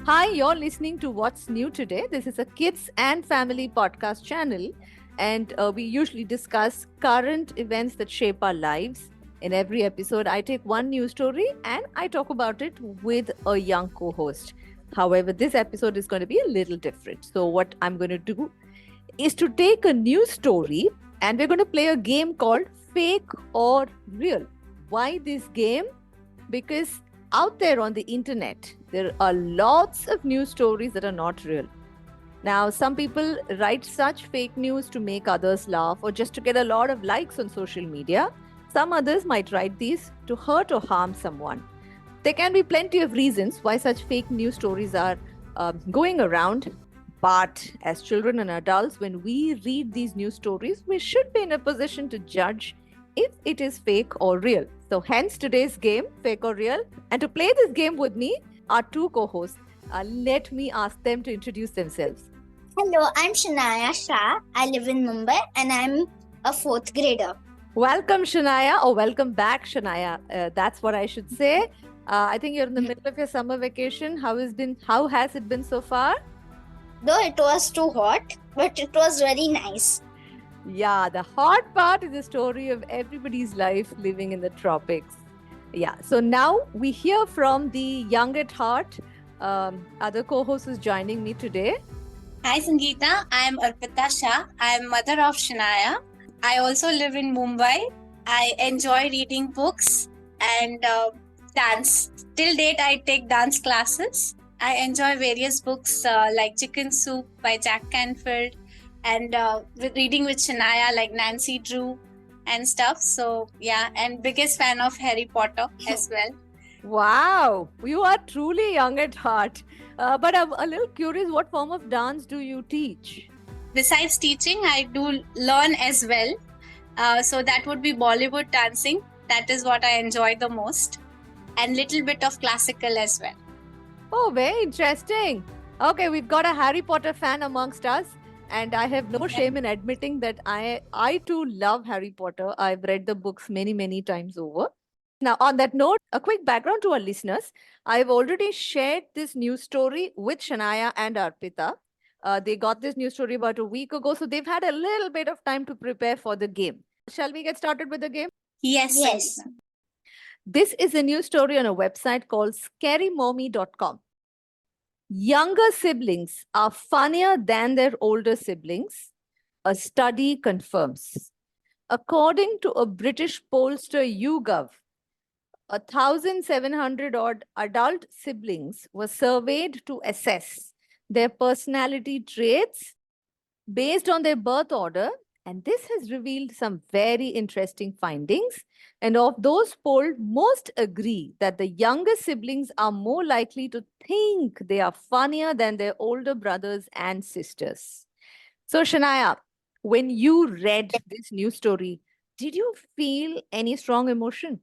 Hi, you're listening to What's New Today. This is a kids and family podcast channel, and we usually discuss current events that shape our lives. In every episode, I take one news story and I talk about it with a young co host. However, this episode is going to be a little different. So, what I'm going to do is to take a news story and we're going to play a game called Fake or Real. Why this game? Because out there on the internet, there are lots of news stories that are not real. Now, some people write such fake news to make others laugh or just to get a lot of likes on social media. Some others might write these to hurt or harm someone. There can be plenty of reasons why such fake news stories are going around. But as children and adults, when we read these news stories, we should be in a position to judge if it is fake or real. So, hence today's game, Fake or Real. And to play this game with me are two co hosts. Let me ask them to introduce themselves. Hello, I'm Shanaya Shah. I live in Mumbai and I'm a fourth grader. Welcome, Shanaya, or welcome back, Shanaya. That's what I should say. I think you're in the middle of your summer vacation. How has it been so far? Though it was too hot, but it was very nice. Yeah, the hot part is the story of everybody's life living in the tropics. Yeah, so now we hear from the young at heart. Other co-host is joining me today. Hi Sangeeta, I am Arpita Shah. I am mother of Shanaya. I also live in Mumbai. I enjoy reading books and dance. Till date, I take dance classes. I enjoy various books like Chicken Soup by Jack Canfield and reading with Shanaya like Nancy Drew and stuff. So yeah, and biggest fan of Harry Potter as well. Wow, you are truly young at heart. But I'm a little curious, what form of dance do you teach? Besides teaching, I do learn as well. So that would be Bollywood dancing. That is what I enjoy the most. And little bit of classical as well. Oh, very interesting. Okay, we've got a Harry Potter fan amongst us. And I have no shame in admitting that I too love Harry Potter. I've read the books many, many times over. Now, on that note, a quick background to our listeners. I've already shared this news story with Shanaya and Arpita. They got this news story about a week ago, so they've had a little bit of time to prepare for the game. Shall we get started with the game? Yes. Yes. This is a news story on a website called scarymommy.com. Younger siblings are funnier than their older siblings, a study confirms. According to a British pollster YouGov, 1,700 odd adult siblings were surveyed to assess their personality traits based on their birth order, and this has revealed some very interesting findings. And of those polled, most agree that the younger siblings are more likely to think they are funnier than their older brothers and sisters. So, Shanaya, when you read this news story, did you feel any strong emotion?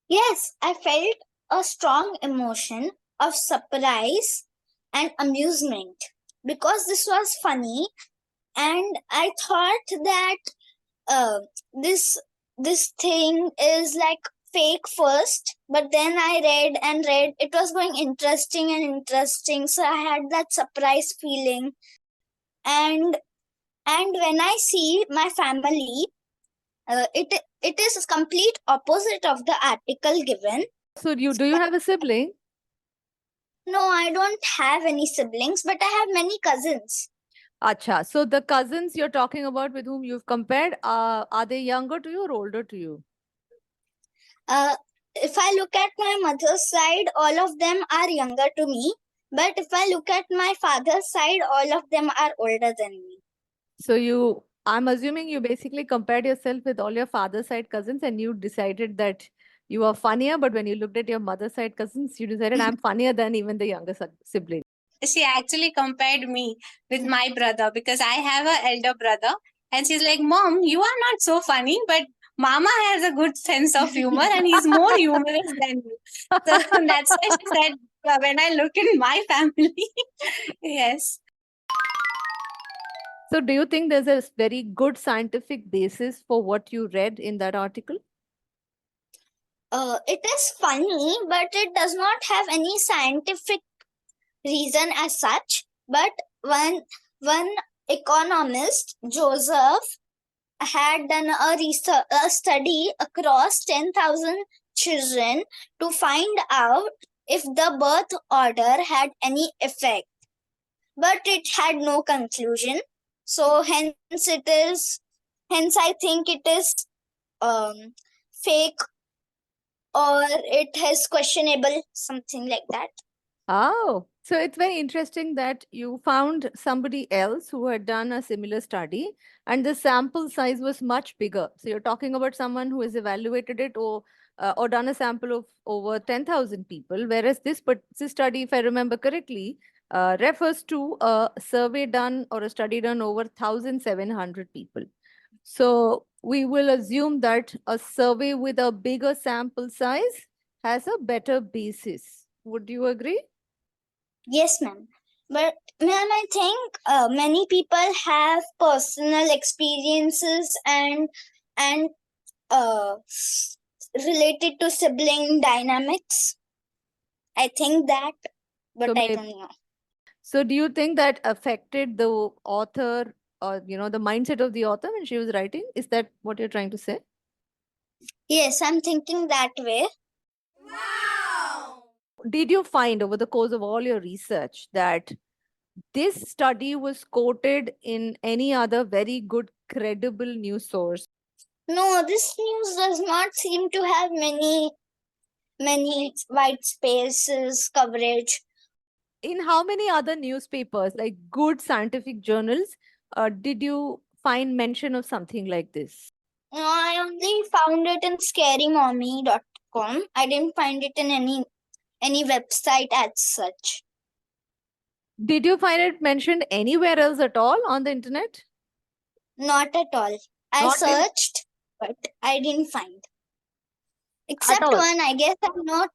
Yes, I felt a strong emotion of surprise and amusement because this was funny, and I thought that this thing is like fake first, but then I read and read. It was going interesting and interesting, so I had that surprise feeling. And when I see my family, it is complete opposite of the article given. So, do you have a sibling? No, I don't have any siblings, but I have many cousins. Acha. So, the cousins you're talking about with whom you've compared, are they younger to you or older to you? If I look at my mother's side, all of them are younger to me. But if I look at my father's side, all of them are older than me. So, I'm assuming you basically compared yourself with all your father's side cousins and you decided that you are funnier, but when you looked at your mother's side cousins, you decided I'm funnier than even the younger sibling. She actually compared me with my brother because I have an elder brother. And she's like, Mom, you are not so funny, but Mama has a good sense of humor and he's more humorous than you. So that's why she said, when I look in my family, yes. So, do you think there's a very good scientific basis for what you read in that article? It is funny, but it does not have any scientific reason as such, but one economist, Joseph, had done a study across 10,000 children to find out if the birth order had any effect, but it had no conclusion. So hence I think it is fake, or it is questionable, something like that. Oh, so it's very interesting that you found somebody else who had done a similar study and the sample size was much bigger. So you're talking about someone who has evaluated it or done a sample of over 10,000 people, whereas this study, if I remember correctly, refers to a survey done or a study done over 1,700 people. So we will assume that a survey with a bigger sample size has a better basis. Would you agree? Yes, ma'am. But ma'am, I think many people have personal experiences and related to sibling dynamics. I think that, but So I maybe, don't know. so do you think that affected the author or the mindset of the author when she was writing? Is that what you're trying to say? Yes, I'm thinking that way. Did you find over the course of all your research that this study was quoted in any other very good, credible news source? No, this news does not seem to have many white spaces coverage. In how many other newspapers, like good scientific journals, did you find mention of something like this? No, I only found it in scarymommy.com. I didn't find it in any website as such. Did you find it mentioned anywhere else at all on the internet? Not at all. I Not in searched, but I didn't find. at Except all. one, I guess I know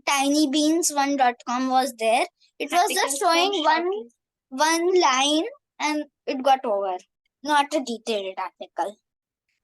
tinybeans1.com was there. It was just showing one line and it got over. Not a detailed article.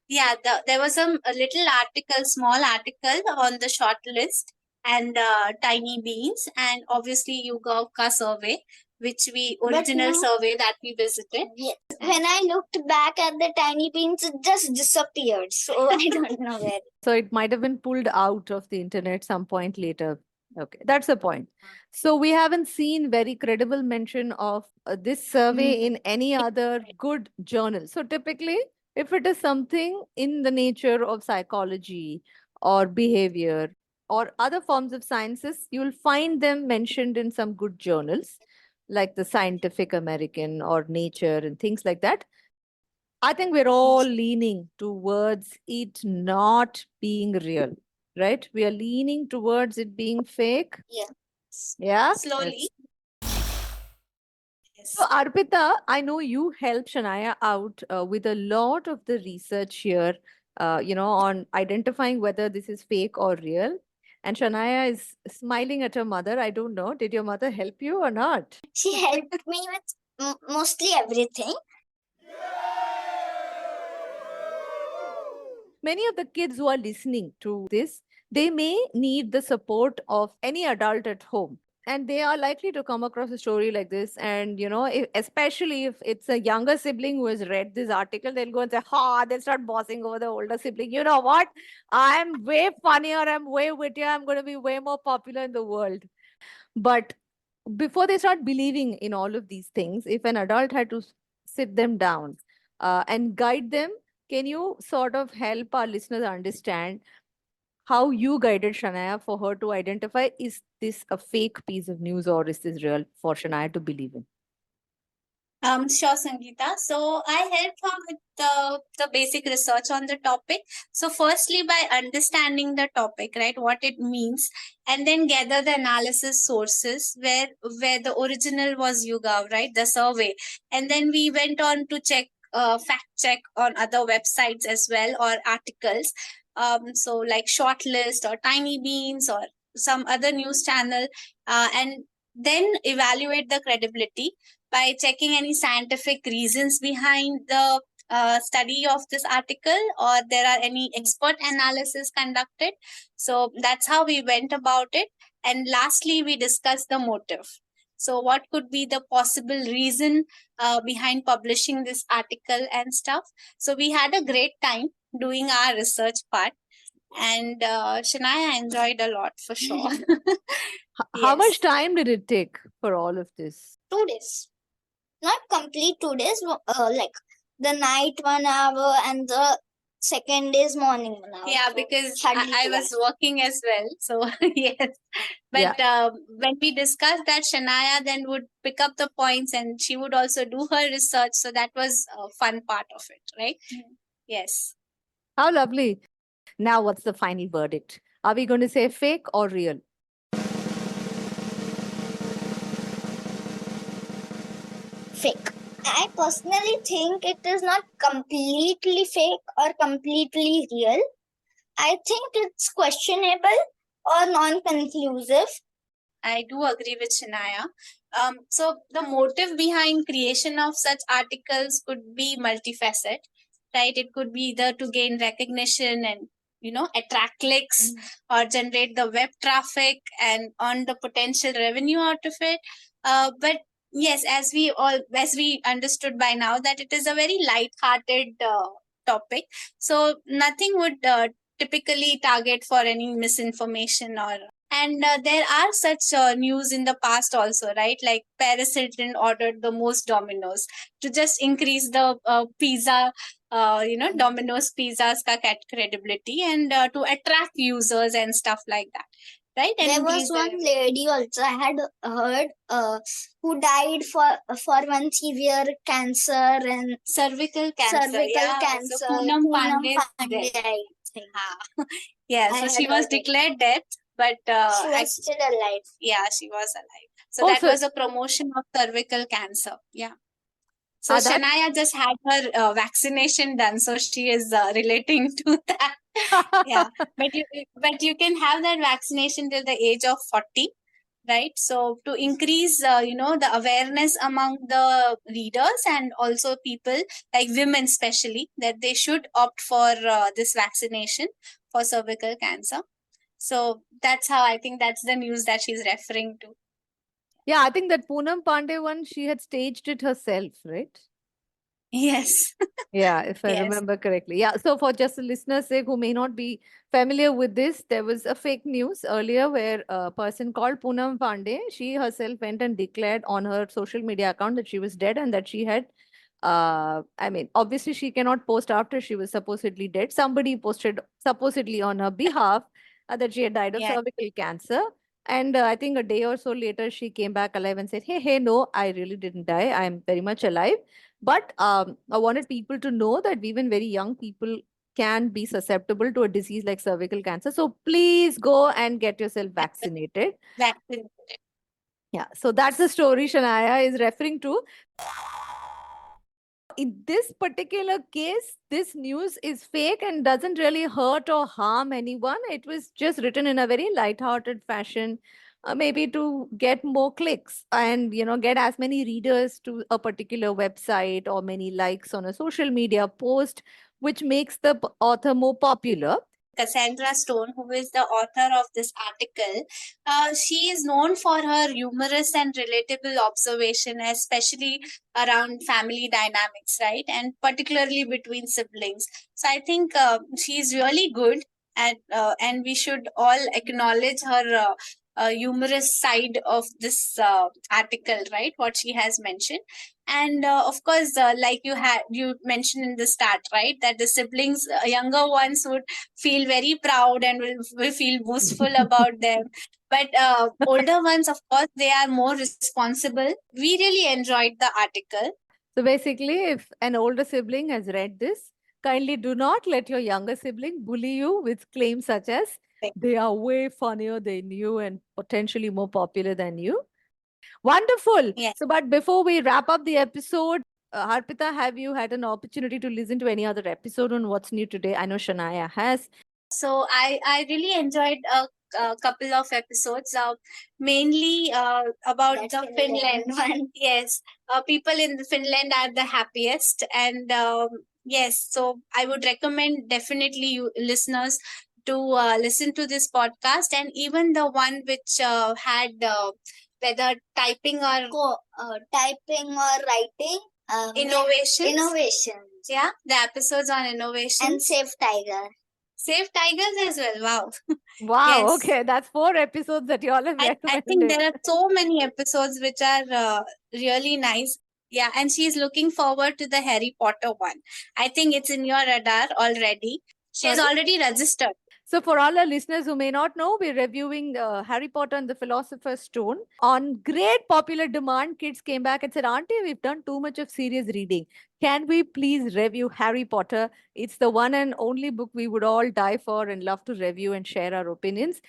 Yeah, there was a little article, small article on the short list and Tiny Beans, and obviously YouGov ka survey, which original now- survey that we visited. Yes. When I looked back at the tiny beans, it just disappeared. So I don't know where. So it might have been pulled out of the internet some point later. Okay, that's the point. So we haven't seen very credible mention of this survey in any other good journal. So typically, if it is something in the nature of psychology or behavior or other forms of sciences, you'll find them mentioned in some good journals like the Scientific American or Nature and things like that. I think we're all leaning towards it not being real, right? We are leaning towards it being fake. Yeah. Yeah. Slowly. So, Arpita, I know you helped Shania out with a lot of the research here, on identifying whether this is fake or real. And Shania is smiling at her mother. I don't know. Did your mother help you or not? She helped me with mostly everything. Many of the kids who are listening to this, they may need the support of any adult at home. And they are likely to come across a story like this. And, especially if it's a younger sibling who has read this article, they'll go and say, they'll start bossing over the older sibling. You know what? I'm way funnier. I'm way wittier. I'm going to be way more popular in the world. But before they start believing in all of these things, if an adult had to sit them down and guide them, can you sort of help our listeners understand how you guided Shania for her to identify, is this a fake piece of news or is this real for Shania to believe in? Sure, Sangeeta. So I helped her with the basic research on the topic. So firstly, by understanding the topic, right, what it means, and then gather the analysis sources where the original was YouGov, right, the survey, and then we went on to fact check on other websites as well or articles. So like Shortlist or Tiny Beans or some other news channel, and then evaluate the credibility by checking any scientific reasons behind the study of this article, or there are any expert analysis conducted. So that's how we went about it. And lastly, we discussed the motive. So what could be the possible reason behind publishing this article and stuff? So we had a great time doing our research part, and Shania enjoyed a lot for sure. How much Yes. time did it take for all of this? 2 days. Not complete 2 days, like the night 1 hour and the second day's morning 1 hour. Yeah, So because hardly I 2 was hours. working as well. So yes. But when we discussed that, Shania then would pick up the points and she would also do her research. So that was a fun part of it, right? Yes. How lovely. Now, what's the final verdict? Are we going to say fake or real? Fake. I personally think it is not completely fake or completely real. I think it's questionable or non-conclusive. I do agree with Shania. So the motive behind creation of such articles could be multifaceted, right? It could be either to gain recognition and attract clicks or generate the web traffic and earn the potential revenue out of it. But yes, as we understood by now that it is a very light-hearted topic, so nothing would typically target for any misinformation or. And there are such news in the past also, right? Like Paris Hilton ordered the most Domino's to just increase the pizza, Domino's pizzas ka credibility and to attract users and stuff like that, right? And There was one lady also I had heard who died for one severe cancer and cervical cancer. cancer. So Poonam Pandey. I think. Yeah, so she was declared dead, but she was still alive. Yeah, she was alive. So that was a promotion of cervical cancer. Yeah. So Shania just had her vaccination done, so she is relating to that. Yeah, but you can have that vaccination till the age of 40, right? So to increase the awareness among the readers and also people like women especially, that they should opt for this vaccination for cervical cancer. So that's how I think that's the news that she's referring to. Yeah, I think that Poonam Pandey one, she had staged it herself, right? Yes. Yeah, if I remember correctly. Yeah, so for just the listeners' sake who may not be familiar with this, there was a fake news earlier where a person called Poonam Pandey, she herself went and declared on her social media account that she was dead and that she had, obviously she cannot post after she was supposedly dead. Somebody posted supposedly on her behalf that she had died of cervical cancer. And I think a day or so later, she came back alive and said, hey, no, I really didn't die. I'm very much alive. But I wanted people to know that even very young people can be susceptible to a disease like cervical cancer. So please go and get yourself vaccinated. Yeah. So that's the story Shania is referring to. In this particular case, this news is fake and doesn't really hurt or harm anyone. It was just written in a very light-hearted fashion, maybe to get more clicks and get as many readers to a particular website or many likes on a social media post, which makes the author more popular. Cassandra Stone, who is the author of this article, she is known for her humorous and relatable observation, especially around family dynamics, right? And particularly between siblings. So I think she is really good at, and we should all acknowledge her humorous side of this article, right? What she has mentioned. And of course, like you mentioned in the start, right, that the siblings, younger ones, would feel very proud and will feel boastful about them. But older ones, of course, they are more responsible. We really enjoyed the article. So basically, if an older sibling has read this, kindly do not let your younger sibling bully you with claims such as they are way funnier than you and potentially more popular than you. Wonderful. Yes. So, but before we wrap up the episode, Harpita, have you had an opportunity to listen to any other episode on What's New Today? I know Shania has. So I really enjoyed a couple of episodes, mainly about the Finland one. Yes, people in Finland are the happiest, and yes, so I would recommend definitely you listeners to listen to this podcast, and even the one which had whether typing or Typing or writing. innovations. Yeah, the episodes on innovation. And Save Tiger. Save Tigers as well. Wow. Wow. Yes. Okay, that's 4 episodes that you all have I recommended. think there are so many episodes which are really nice. Yeah, and she's looking forward to the Harry Potter one. I think it's in your radar already. She has Sorry? already registered. So, for all our listeners who may not know, we're reviewing Harry Potter and the Philosopher's Stone. On great popular demand, kids came back and said, Auntie, we've done too much of serious reading. Can we please review Harry Potter? It's the one and only book we would all die for and love to review and share our opinions.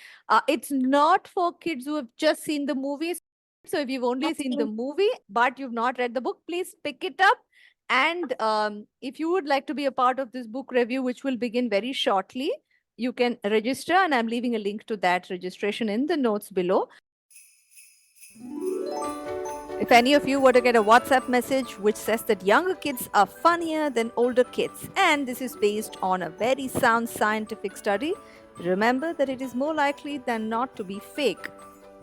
It's not for kids who have just seen the movies. So, if you've only seen the movie but you've not read the book, please pick it up. And if you would like to be a part of this book review, which will begin very shortly, you can register, and I'm leaving a link to that registration in the notes below. If any of you were to get a WhatsApp message which says that younger kids are funnier than older kids, and this is based on a very sound scientific study, remember that it is more likely than not to be fake,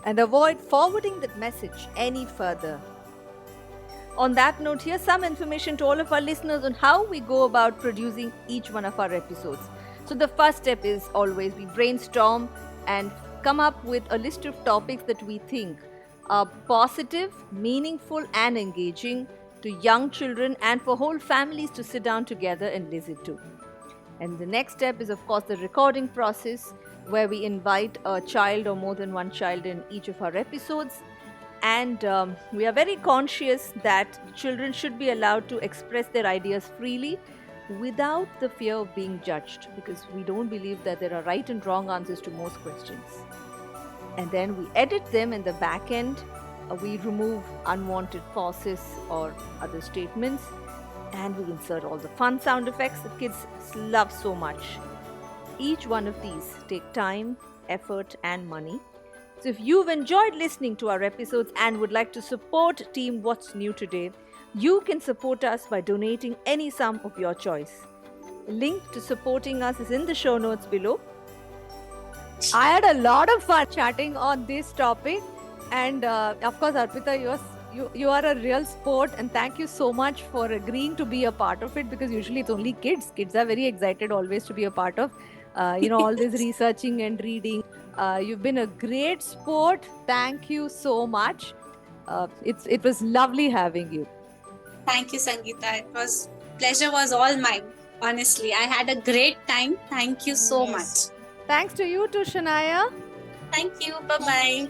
and avoid forwarding that message any further. On that note, here's some information to all of our listeners on how we go about producing each one of our episodes. So the first step is always we brainstorm and come up with a list of topics that we think are positive, meaningful, and engaging to young children and for whole families to sit down together and listen to. And the next step is, of course, the recording process, where we invite a child or more than one child in each of our episodes. And we are very conscious that children should be allowed to express their ideas freely without the fear of being judged, because we don't believe that there are right and wrong answers to most questions. And then we edit them in the back end. We remove unwanted pauses or other statements, and we insert all the fun sound effects that kids love so much. Each one of these take time, effort, and money. So if you've enjoyed listening to our episodes and would like to support Team What's New Today, you can support us by donating any sum of your choice. The link to supporting us is in the show notes below. I had a lot of fun chatting on this topic, and of course, Arpita, you are a real sport, and thank you so much for agreeing to be a part of it, because usually it's only kids. Kids are very excited always to be a part of all this researching and reading. You've been a great sport. Thank you so much. It was lovely having you. Thank you, Sangeeta. Pleasure was all mine. Honestly, I had a great time. Thank you so much. Thanks to you too, Shania. Thank you. Bye-bye.